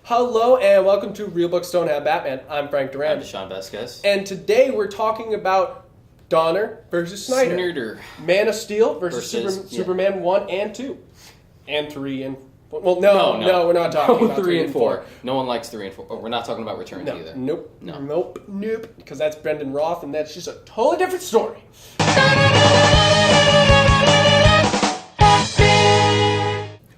Hello and welcome to Real Books Don't Have Batman. I'm Frank Duran. I'm Deshaun Vasquez. And today we're talking about Donner versus Snyder. Man of Steel versus Superman 1 and 2. And 3 and... Well, no, we're not talking about 3 and 4. No one likes 3 and 4. We're not talking about Returns either. Nope. Because that's Brendan Roth and that's just a totally different story.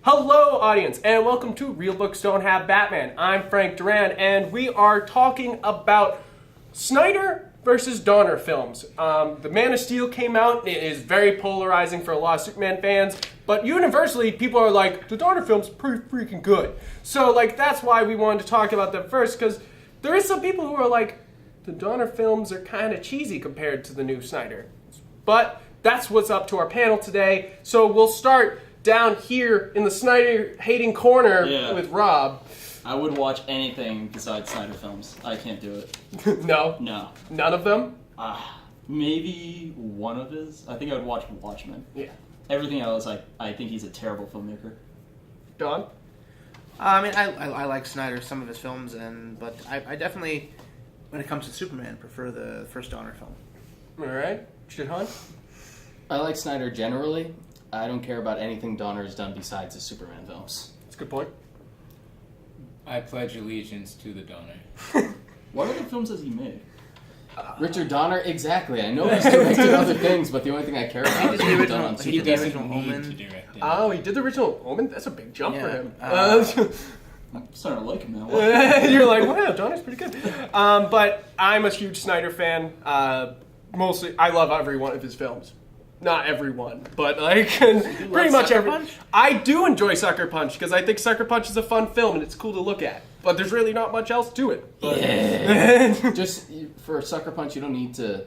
Hello, audience, and welcome to Real Books Don't Have Batman. I'm Frank Duran, and we are talking about Snyder versus Donner films. The Man of Steel came out. It is very polarizing for a lot of Superman fans, but universally, people are like, the Donner film's pretty freaking good. So, that's why we wanted to talk about them first, because there is some people who are like, the Donner films are kind of cheesy compared to the new Snyder. But that's what's up to our panel today. So we'll start down here in the Snyder-hating corner with Rob. I would watch anything besides Snyder films. I can't do it. No? No. None of them? Maybe one of his. I think I would watch Watchmen. Yeah. Everything else, I think he's a terrible filmmaker. Don? I like Snyder, some of his films, but I definitely, when it comes to Superman, prefer the first Donner film. All right. Shahan? I like Snyder generally. I don't care about anything Donner has done besides the Superman films. That's a good point. I pledge allegiance to the Donner. What other films has he made? Richard Donner, exactly. I know he's directed other things, but the only thing I care about is what he's done on He Superman. doesn't need to direct it. Oh, he did the original Omen? That's a big jump for him. I'm starting to like him now. You're like, wow, Donner's pretty good. But I'm a huge Snyder fan. Mostly, I love every one of his films. Not everyone, but pretty much every. Punch? I do enjoy Sucker Punch because I think Sucker Punch is a fun film and it's cool to look at. But there's really not much else to it. But. Yeah. Just for Sucker Punch, you don't need to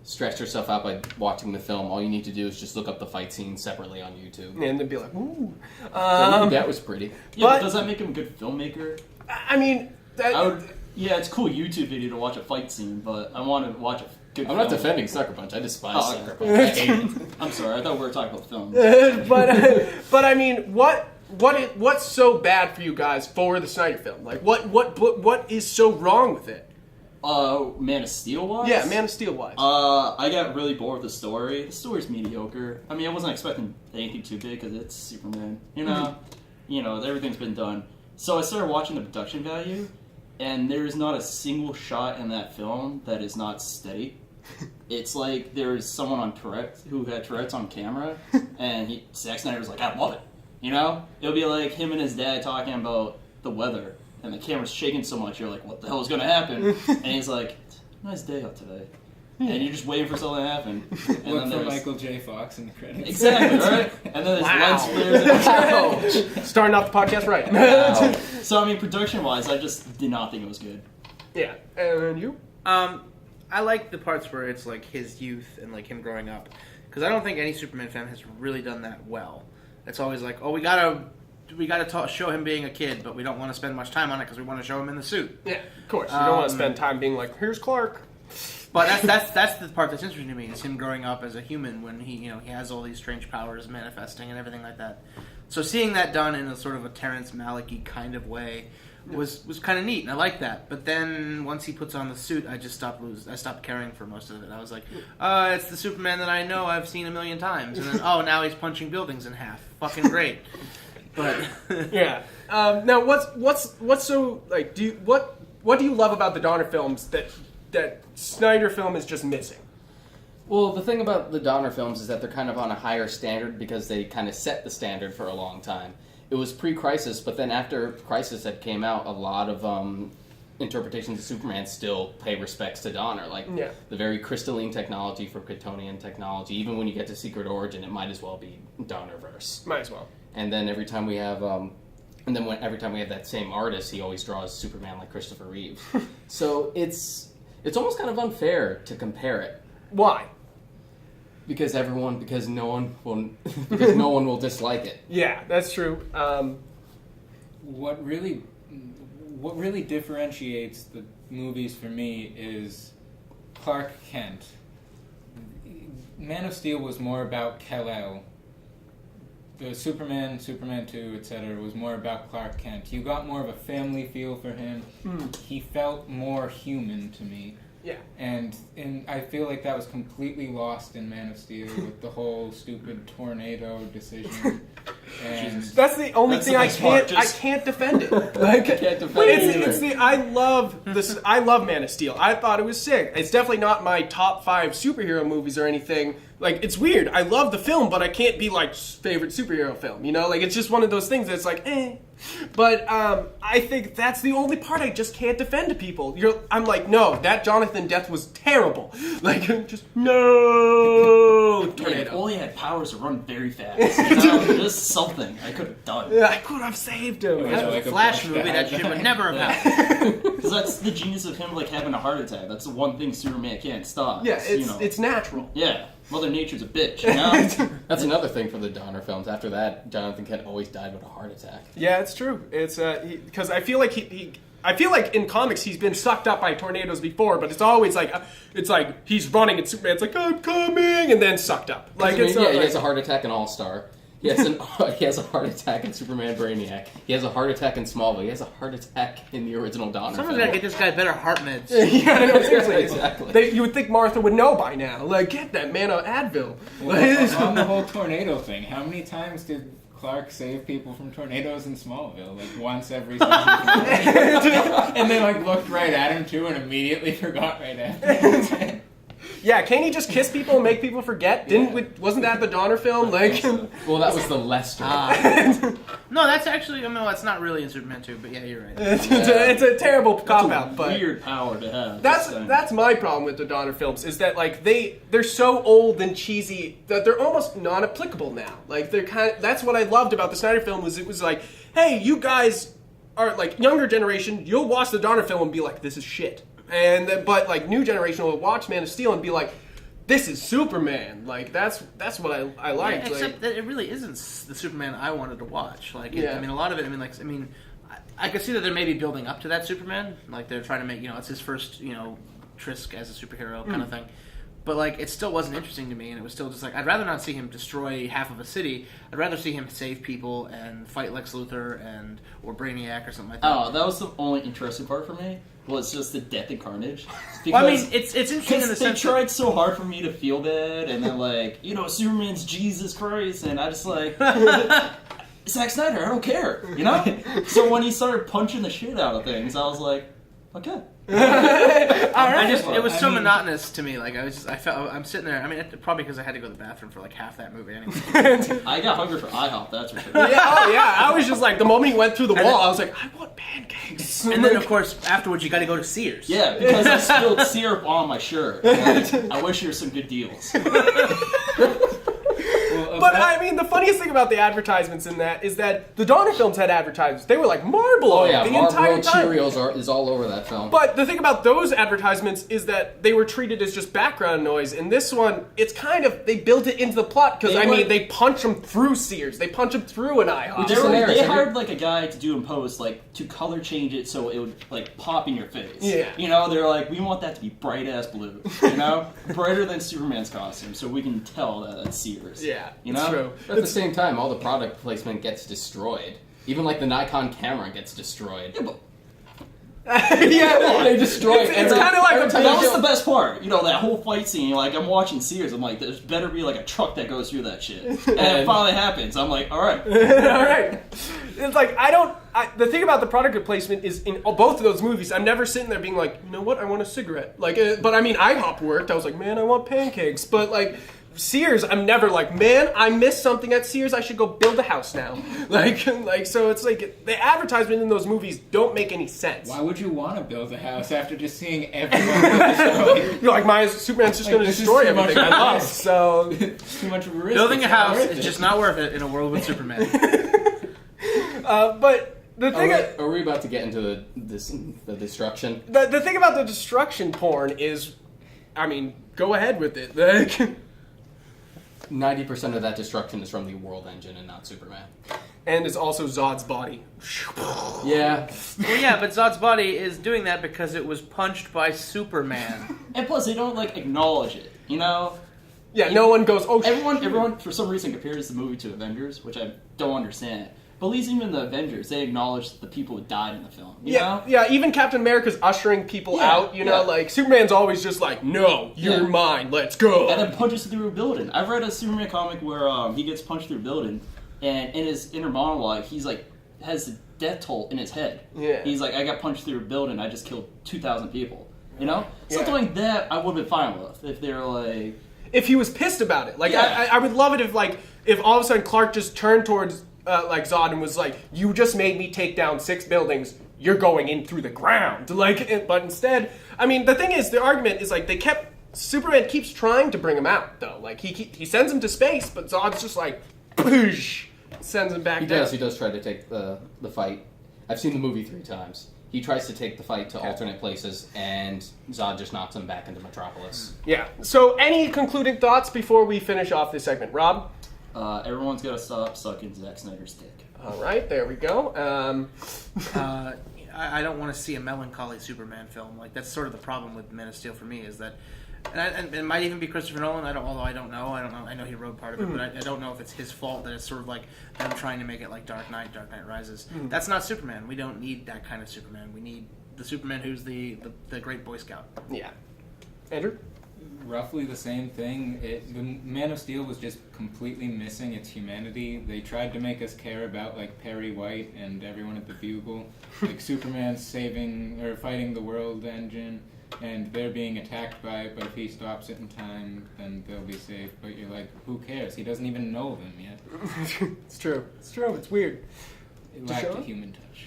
stress yourself out by watching the film. All you need to do is just look up the fight scenes separately on YouTube. And then be like, ooh. That was pretty. Yeah, but does that make him a good filmmaker? I mean, it's a cool YouTube video to watch a fight scene, but I want to watch a good film. I'm not defending Sucker Punch. I despise Sucker Punch. I hate it. I'm sorry, I thought we were talking about film. but I mean, what's so bad for you guys for the Snyder film? What is so wrong with it? Man of Steel wise? Yeah, Man of Steel wise. I got really bored with the story. The story's mediocre. I mean, I wasn't expecting anything too big because it's Superman. You know, everything's been done. So I started watching the production value, and there's not a single shot in that film that is not steady. It's like there's someone on Tourette's who had Tourette's on camera, and Zack Snyder was like, I love it. You know? It'll be like him and his dad talking about the weather, and the camera's shaking so much, you're like, what the hell is going to happen? And he's like, nice day out today. And you're just waiting for something to happen. And Look then for Michael J. Fox in the credits. Exactly, right? And then there's lens flares and Starting off the podcast right. Wow. So, I mean, production-wise, I just did not think it was good. Yeah. And you? I like the parts where it's like his youth and like him growing up, because I don't think any Superman film has really done that well. It's always like, oh, we gotta show him being a kid, but we don't want to spend much time on it because we want to show him in the suit. Yeah, of course. You don't want to spend time being like, here's Clark. But that's the part that's interesting to me, is him growing up as a human when he has all these strange powers manifesting and everything like that. So seeing that done in a sort of a Terrence Malick-y kind of way was kind of neat, and I like that. But then once he puts on the suit, I stopped caring for most of it. I was like, it's the Superman that I know I've seen a million times, and then now he's punching buildings in half. Fucking great. But yeah. Now what's so like? What do you love about the Donner films that Snyder film is just missing? Well, the thing about the Donner films is that they're kind of on a higher standard because they kind of set the standard for a long time. It was pre-Crisis, but then after Crisis had came out, a lot of interpretations of Superman still pay respects to Donner. The very crystalline technology from Catanian technology. Even when you get to Secret Origin, it might as well be Donnerverse. Might as well. And then every time we have, every time we have that same artist, he always draws Superman like Christopher Reeves. So it's almost kind of unfair to compare it. Why? Because no one will dislike it. Yeah, that's true. What really differentiates the movies for me is Clark Kent. Man of Steel was more about Kal-El. the Superman, Superman 2, etc. was more about Clark Kent. You got more of a family feel for him. He felt more human to me. Yeah. And I feel like that was completely lost in Man of Steel with the whole stupid tornado decision. And That's the only That's thing the I best part, can't. I just- can't defend it. Like, Can't defend it it's either. the. I love this. I love Man of Steel. I thought it was sick. It's definitely not my top 5 superhero movies or anything. Like, it's weird. I love the film, but I can't be like favorite superhero film. You know, like it's just one of those things that's like, eh. But I think that's the only part I just can't defend to people. I'm like, no, that Jonathan death was terrible. Like, just no Yeah, if tornado. only had powers to run very fast. You know? Just something I could have done. I could have saved him. Yeah, That's like a a Flash Flash movie guy. that shit would never have happened. Because that's the genius of him, like, having a heart attack. That's the one thing Superman can't stop. Yeah, you know. it's natural. Yeah, Mother Nature's a bitch, you know? That's another thing for the Donner films. After that, Jonathan Kent always died with a heart attack. Yeah, it's true. It's because I feel like I feel like in comics he's been sucked up by tornadoes before, but it's always like he's running and Superman's like I'm coming and then sucked up. Like it's he not has a like, heart attack in All Star. He has a heart attack in Superman Brainiac. He has a heart attack in Smallville. He has a heart attack in the original Donner Someone's film. gotta get this guy better heart meds. yeah, I know, seriously. Exactly. You would think Martha would know by now. Like, get that man on Advil. Well, on the whole tornado thing, how many times did Clark save people from tornadoes in Smallville? Like once every season. And they like looked right at him too and immediately forgot right after. Yeah, can't he just kiss people and make people forget? Wasn't that the Donner film? Like, Well, that was the Lester. No, that's actually, I mean, well, it's not really in Superman 2, but yeah, you're right. it's a terrible That's cop a out, but weird power to have. that's my problem with the Donner films is that like they're so old and cheesy that they're almost non-applicable now. Like that's what I loved about the Snyder film was it was like, hey, you guys are like younger generation, you'll watch the Donner film and be like, this is shit. But like new generation will watch Man of Steel and be like, this is Superman. Like that's what I liked. Except that it really isn't the Superman I wanted to watch. Like, Yeah. I mean, a lot of it. I could see that they're maybe building up to that Superman. Like, they're trying to make it's his first Trisk as a superhero kind of thing. But like, it still wasn't interesting to me, and it was still just like I'd rather not see him destroy half of a city. I'd rather see him save people and fight Lex Luthor or Brainiac or something like that. Oh, that was the only interesting part for me. Was just the death and carnage. Well, I mean, it's interesting in the Because sense they tried so hard for me to feel bad, and then like, Superman's Jesus Christ, and I just like, Zack Snyder, I don't care, So when he started punching the shit out of things, I was like, okay. It was so I mean- monotonous to me. Like I'm sitting there. I mean, probably because I had to go to the bathroom for like half that movie anyway. I got hungry for IHOP, that's for sure. I was just like the moment he went through the wall, I was like, I want pancakes. And then, of course, afterwards, you got to go to Sears. Yeah, because I spilled syrup on my shirt. Like, I wish there were some good deals. But I mean, the funniest thing about the advertisements in that is that the Donner films had advertisements. They were like Marlboro Oh yeah, the Marlboro entire time. Cheerios is all over that film. But the thing about those advertisements is that they were treated as just background noise. In this one, it's kind of they built it into the plot because they punch them through Sears, they punch them through an IHOP. Just hilarious. They hired like a guy to do in post, like to color change it so it would like pop in your face. Yeah. They're like, we want that to be bright ass blue. Brighter than Superman's costume, so we can tell that that's Sears. Yeah, You it's know? true. But at the same time, all the product placement gets destroyed. Even like the Nikon camera gets destroyed. Yeah, They destroy It's every- kind of like every a time That you was show- the best part. That whole fight scene. Like, I'm watching Sears. I'm like, there's better be like a truck that goes through that shit. And it finally happens. I'm like, all right. All right. It's like the thing about the product placement is in both of those movies, I'm never sitting there being like, you know what, I want a cigarette. Like, but I mean, IHOP worked. I was like, man, I want pancakes. But like Sears, I'm never like, man, I missed something at Sears. I should go build a house now. Like so it's like the advertisement in those movies don't make any sense. Why would you want to build a house after just seeing everyone get destroyed? You're like, my Superman's just going to this is destroy too much everything I love. risk. So, Too much risk. Building a It's not house worth is it. just not worth it in a world with Superman. but the thing. Are we about to get into the destruction? The thing about the destruction porn is, I mean, go ahead with it. Like, 90% of that destruction is from the World Engine and not Superman. and it's also Zod's body. Yeah. Well, yeah, but Zod's body is doing that because it was punched by Superman. And plus, they don't like acknowledge it. Yeah, no one goes, oh, Everyone for some reason compares the movie to Avengers, which I don't understand. But at least even the Avengers, they acknowledge the people who died in the film. You know? Yeah, even Captain America's ushering people out, you know, like, Superman's always just like, no, you're mine, let's go. And then punches through a building. I've read a Superman comic where he gets punched through a building, and in his inner monologue, he's like, has the death toll in his head. Yeah. He's like, I got punched through a building, I just killed 2,000 people. You know? Something like that I would have been fine with, if they were like... If he was pissed about it. Like, I would love it if all of a sudden Clark just turned towards, like, Zod and was like, you just made me take down 6 buildings, you're going in through the ground. Like, but instead, I mean, the thing is, the argument is, like, Superman keeps trying to bring him out, though. Like, he sends him to space, but Zod's just like, poosh, sends him back down. He does try to take the fight. I've seen the movie 3 times. He tries to take the fight to alternate places, and Zod just knocks him back into Metropolis. Yeah. So, any concluding thoughts before we finish off this segment? Rob? Everyone's got to stop sucking Zack Snyder's dick. All right, there we go. I don't want to see a melancholy Superman film. Like, that's sort of the problem with Man of Steel for me, is that, and it might even be Christopher Nolan. Although I don't know. I know he wrote part of it, but I don't know if it's his fault that it's sort of like them trying to make it like Dark Knight Rises. That's not Superman. We don't need that kind of Superman. We need the Superman who's the great Boy Scout. Yeah. Andrew? Roughly the same thing. The Man of Steel was just completely missing its humanity. They tried to make us care about like Perry White and everyone at the Bugle, like Superman fighting the World Engine, and they're being attacked by it. But if he stops it in time, then they'll be safe. But you're like, who cares? He doesn't even know them yet. It's true. It's weird. It lacked a human touch.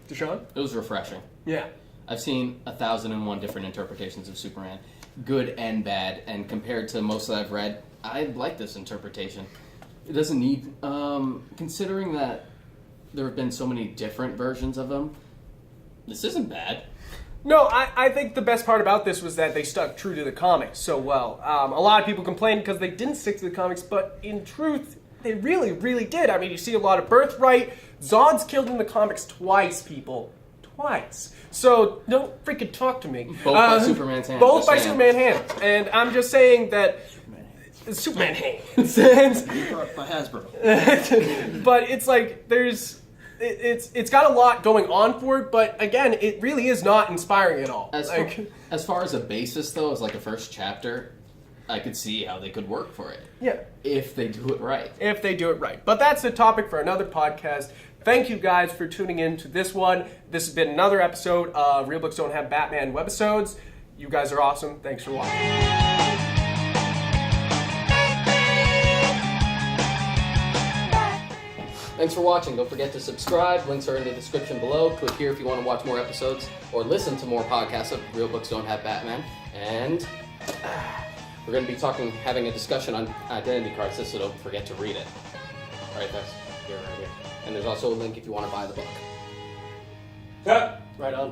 Deshaun? It was refreshing. Yeah. I've seen 1,001 different interpretations of Superman, good and bad, and compared to most that I've read, I like this interpretation. It doesn't need, considering that there have been so many different versions of him, this isn't bad. No, I think the best part about this was that they stuck true to the comics so well. A lot of people complained because they didn't stick to the comics, but in truth, they really, really did. I mean, you see a lot of Birthright. Zod's killed in the comics twice, people. Twice. So don't freaking talk to me. Both by Superman's hands. Both by Superman hands. And I'm just saying that Superman hands. By Hasbro. But it's like it's got a lot going on for it, but again, it really is not inspiring at all. As far as a basis, though, as like a first chapter, I could see how they could work for it. Yeah. If they do it right. If they do it right. But that's a topic for another podcast. Thank you guys for tuning in to this one. This has been another episode of Real Books Don't Have Batman Webisodes. You guys are awesome. Thanks for watching. Thanks for watching. Don't forget to subscribe. Links are in the description below. Click here if you want to watch more episodes or listen to more podcasts of Real Books Don't Have Batman. And we're going to be having a discussion on Identity Crisis, so don't forget to read it. All right, that's here, right here. And there's also a link if you want to buy the book. Right on.